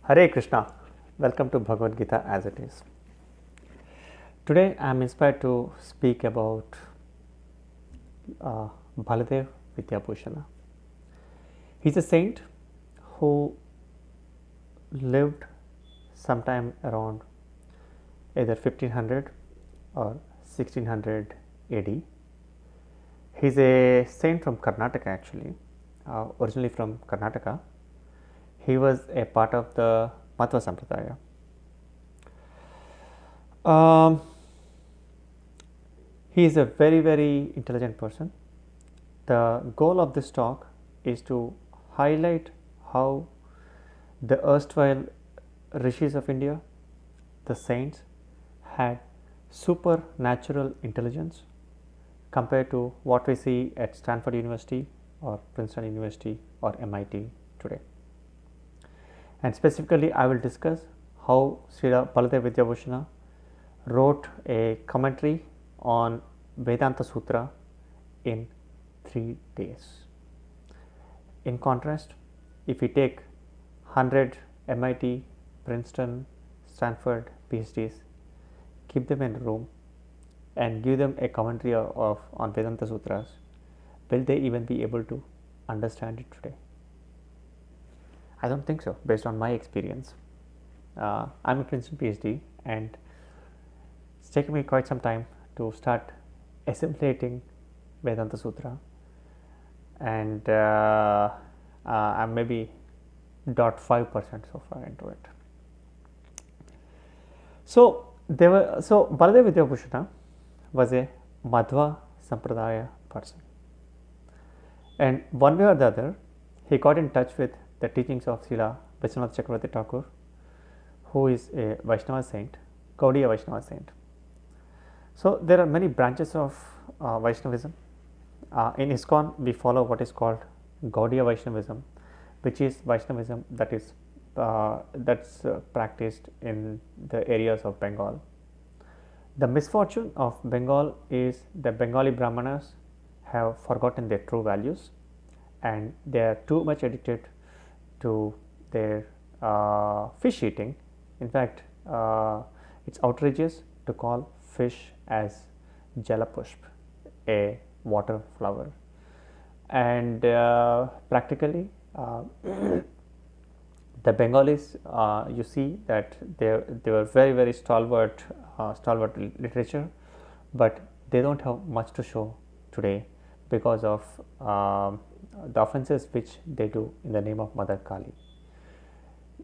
Hare Krishna, welcome to Bhagavad Gita as it is. Today I am inspired to speak about Baladev Vidhyabhushana. He is a saint who lived sometime around either 1500 or 1600 AD. He is a saint from Karnataka actually, originally from Karnataka. He was a part of the Madhva Sampradaya. He is a very intelligent person. The goal of this talk is to highlight how the erstwhile rishis of India, the saints, had supernatural intelligence compared to what we see at Stanford University or Princeton University or MIT today. And specifically, I will discuss how Srila Baladev Vidhyabhushana wrote a commentary on Vedanta Sutra in 3 days. In contrast, if we take 100 MIT, Princeton, Stanford PhDs, keep them in a room and give them a commentary on Vedanta Sutras, will they even be able to understand it today? I don't think so, based on my experience. I'm a Princeton PhD and it's taken me quite some time to start assimilating Vedanta Sutra, and I'm maybe 0.5% so far into it. So Baladev Vidhyabhushana was a Madhva Sampradaya person, and one way or the other he got in touch with the teachings of Srila Vishwanath Chakravarti Thakur, who is a Vaishnava saint, Gaudiya Vaishnava saint. So there are many branches of Vaishnavism. In ISKCON, we follow what is called Gaudiya Vaishnavism, which is Vaishnavism that is practiced in the areas of Bengal. The misfortune of Bengal is the Bengali Brahmanas have forgotten their true values, and they are too much addicted to their fish eating. In fact, it's outrageous to call fish as jalapushp, a water flower, and practically the Bengalis, you see that they were very stalwart literature, but they don't have much to show today because of the offenses which they do in the name of Mother Kali.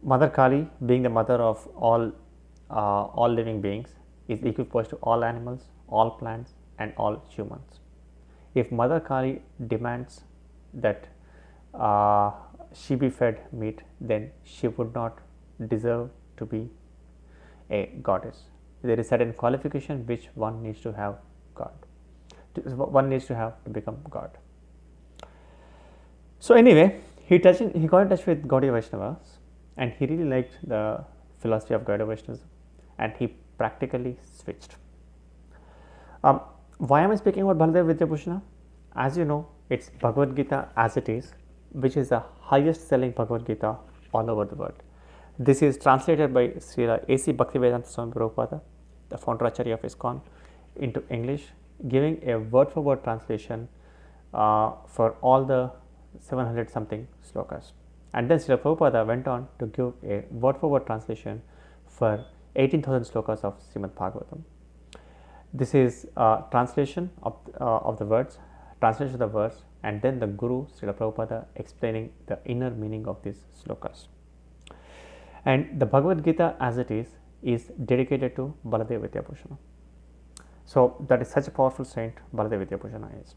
Mother Kali, being the mother of all living beings, is equiposed to all animals, all plants, and all humans. If Mother Kali demands that she be fed meat, then she would not deserve to be a goddess. There is certain qualification which one needs to have to become God. So anyway, he got in touch with Gaudiya Vaishnavas, and he really liked the philosophy of Gaudiya Vaishnavism, and he practically switched. Why am I speaking about Baladev Vidhyabhushana? As you know, it's Bhagavad Gita as it is, which is the highest selling Bhagavad Gita all over the world. This is translated by Srila A.C. Bhaktivedanta Swami Prabhupada, the founder Acharya of ISKCON, into English, giving a word for word translation for all the 700 something slokas. And then Srila Prabhupada went on to give a word for word translation for 18,000 slokas of Srimad Bhagavatam. This is translation of the words, and then the Guru Srila Prabhupada explaining the inner meaning of these slokas. And the Bhagavad Gita as it is dedicated to Baladev Vidhyabhushana. So that is such a powerful saint Baladev Vidhyabhushana is.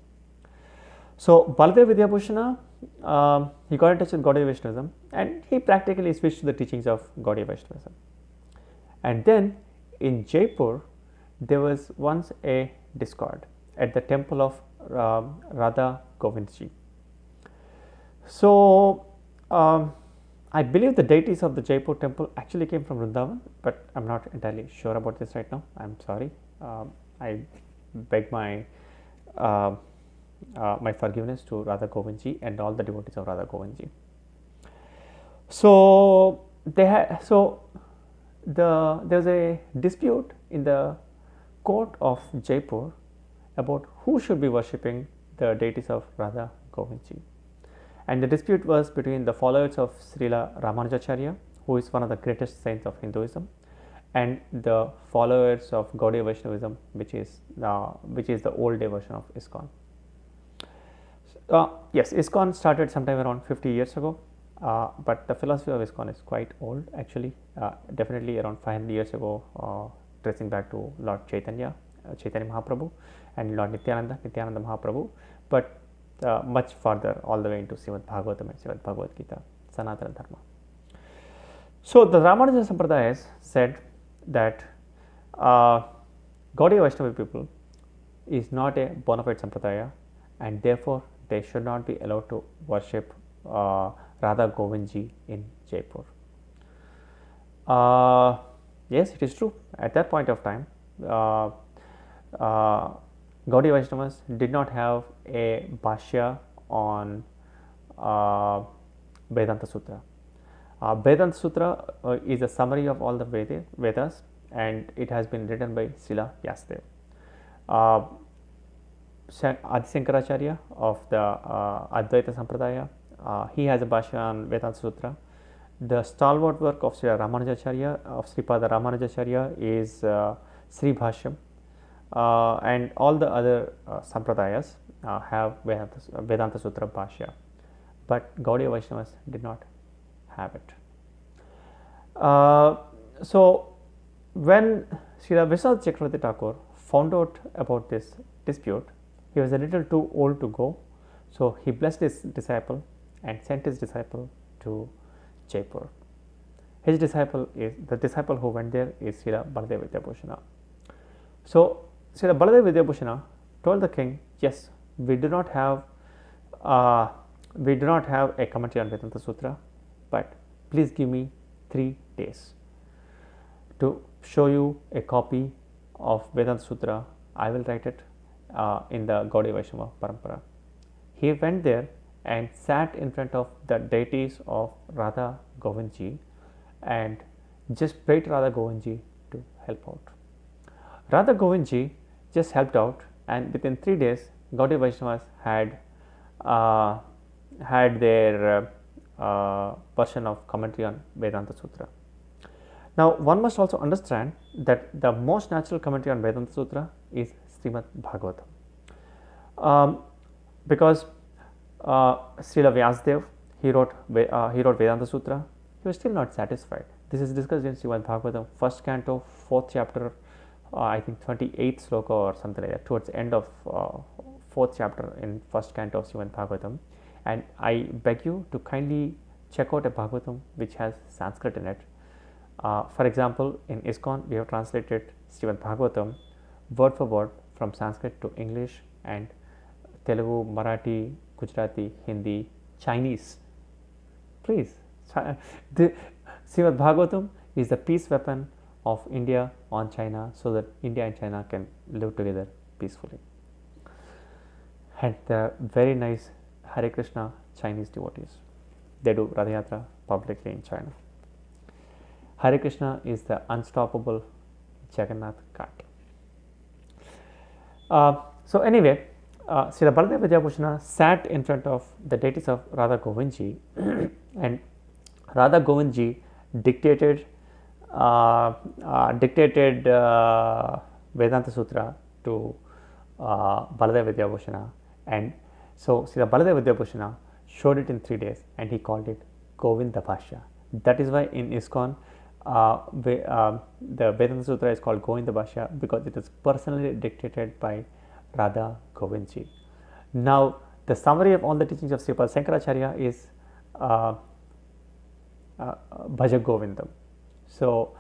So Baladev Vidhyabhushana, he got in touch with Gaudiya Vaishnavism, and he practically switched to the teachings of Gaudiya Vaishnavism. And then in Jaipur, there was once a discord at the temple of Radha Govindji. So I believe the deities of the Jaipur temple actually came from Vrindavan, but I'm not entirely sure about this right now. I'm sorry. I beg my forgiveness to Radha Govindji and all the devotees of Radha Govindji. So there was a dispute in the court of Jaipur about who should be worshipping the deities of Radha Govindji. And the dispute was between the followers of Srila Ramanujacharya, who is one of the greatest saints of Hinduism, and the followers of Gaudiya Vaishnavism, which is the old day version of ISKCON. Yes, ISKCON started sometime around 50 years ago, but the philosophy of ISKCON is quite old actually, definitely around 500 years ago, tracing back to Lord Chaitanya Mahaprabhu, and Lord Nityananda Mahaprabhu, but much farther all the way into Srimad Bhagavatam and Srimad Bhagavad Gita, Sanatana Dharma. So the Ramanuja Sampradayas said that Gaudiya Vaishnava people is not a bona fide Sampradaya, and therefore they should not be allowed to worship Radha Govindji in Jaipur. Yes, it is true. At that point of time, Gaudiya Vaishnavas did not have a Bhashya on Vedanta Sutra. Vedanta Sutra is a summary of all the Vedas, and it has been written by Srila Vyasadeva. Adi Shankaracharya of the Advaita Sampradaya, he has a Bhashya on Vedanta Sutra. The stalwart work of Srila Ramanujacharya, of Sripada Ramanujacharya, is Sri Bhashyam, and all the other Sampradayas have Vedanta Sutra Bhashya, but Gaudiya Vaishnavas did not have it. So when Srila Vishwanath Chakravarti Thakur found out about this dispute, he was a little too old to go, so he blessed his disciple and sent his disciple to Jaipur. His disciple who went there is Srila Baladev Vidhyabhushana. So Srila Baladev Vidhyabhushana told the king, yes, we do not have a commentary on Vedanta Sutra, but please give me 3 days to show you a copy of Vedanta Sutra. I will write it in the Gaudiya Vaishnava Parampara. He went there and sat in front of the deities of Radha Govindji and just prayed Radha Govindji to help out. Radha Govindji just helped out, and within 3 days, Gaudiya Vaishnavas had their version of commentary on Vedanta Sutra. Now, one must also understand that the most natural commentary on Vedanta Sutra is Srimad Bhagavatam, because Srila Vyasadeva, he wrote Vedanta Sutra. He was still not satisfied. This is discussed in Srimad Bhagavatam, 1st canto, 4th chapter, I think 28th sloka or something like that, towards the end of 4th chapter in 1st canto of Srimad Bhagavatam. And I beg you to kindly check out a Bhagavatam which has Sanskrit in it. For example, in ISKCON, we have translated Srimad Bhagavatam word for word from Sanskrit to English and Telugu, Marathi, Gujarati, Hindi, Chinese. Please, the Srimad Bhagavatam is the peace weapon of India on China, so that India and China can live together peacefully. And they are very nice Hare Krishna Chinese devotees. They do Radha Yatra publicly in China. Hare Krishna is the unstoppable Jagannath cart. So anyway, Srila Baladev Vidhyabhushana sat in front of the deities of Radha Govindji and Radha Govindji dictated Vedanta Sutra to Baladev Vidhyabhushana, and so Srila Baladev Vidhyabhushana showed it in 3 days and he called it Govinda Bhashya. That is why in ISKCON the Vedanta Sutra is called Govinda Bhashya, because it is personally dictated by Radha Govindji. Now, the summary of all the teachings of Srila Shankaracharya is Bhaja Govindam. So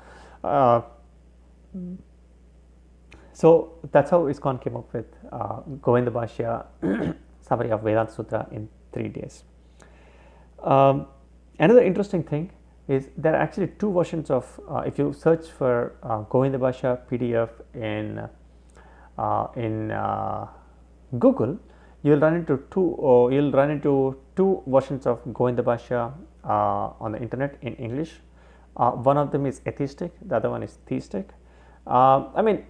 that's how ISKCON came up with Govinda Bhashya summary of Vedanta Sutra in 3 days. Another interesting thing is there are actually 2 versions of, if you search for Govinda Bhashya PDF in Google, you will run into two versions of Govinda Bhashya on the internet in English. One of them is atheistic, the other one is theistic. I mean,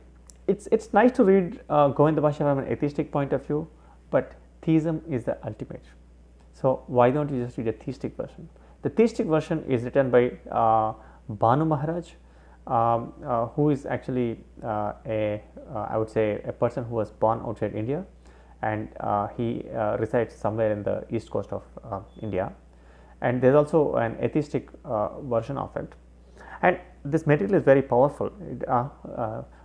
it's nice to read Govinda Bhashya from an atheistic point of view, but theism is the ultimate. So why don't you just read a theistic version? The theistic version is written by Banu Maharaj, who is actually I would say a person who was born outside India, and he resides somewhere in the east coast of India. And there is also an atheistic version of it, and this material is very powerful.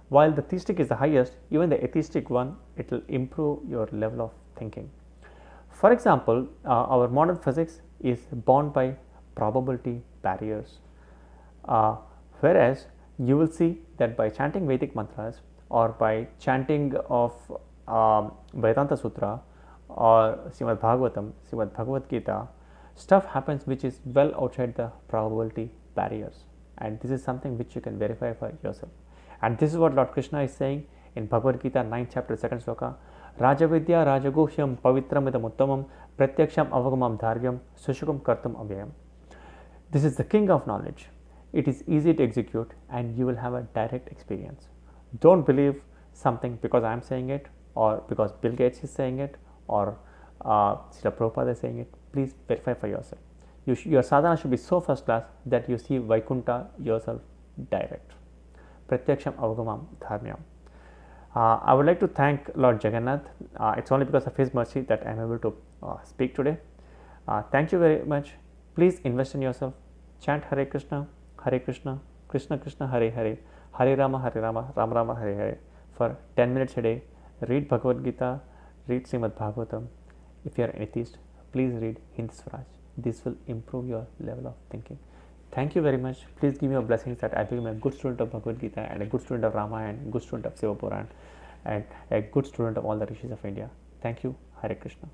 While the theistic is the highest, even the atheistic one, it will improve your level of thinking. For example, our modern physics is bound by probability barriers, whereas you will see that by chanting Vedic mantras or by chanting of Vedanta Sutra or Srimad Bhagavatam, Srimad Bhagavad Gita, stuff happens which is well outside the probability barriers, and this is something which you can verify for yourself. And this is what Lord Krishna is saying in Bhagavad Gita 9th chapter 2nd sloka. Rajavidya rajaguhyam pavitram idam uttamam pratyaksham avagamam dharyam sushukam kartum avyayam. This is the king of knowledge. It is easy to execute and you will have a direct experience. Don't believe something because I am saying it, or because Bill Gates is saying it, or Srila Prabhupada is saying it. Please verify for yourself. Your sadhana should be so first class that you see Vaikuntha yourself direct. Pratyaksham avagamam dharmyam. I would like to thank Lord Jagannath. It's only because of his mercy that I am able to speak today. Thank you very much. Please invest in yourself. Chant Hare Krishna, Krishna Krishna, Hare Hare, Hare Rama, Rama Rama, Hare Hare for 10 minutes a day. Read Bhagavad Gita, read Srimad Bhagavatam. If you are an atheist, please read Hind Swaraj. This will improve your level of thinking. Thank you very much. Please give me your blessings that I become a good student of Bhagavad Gita and a good student of Ramayana, a good student of Shiva Puran, and a good student of all the rishis of India. Thank you. Hare Krishna.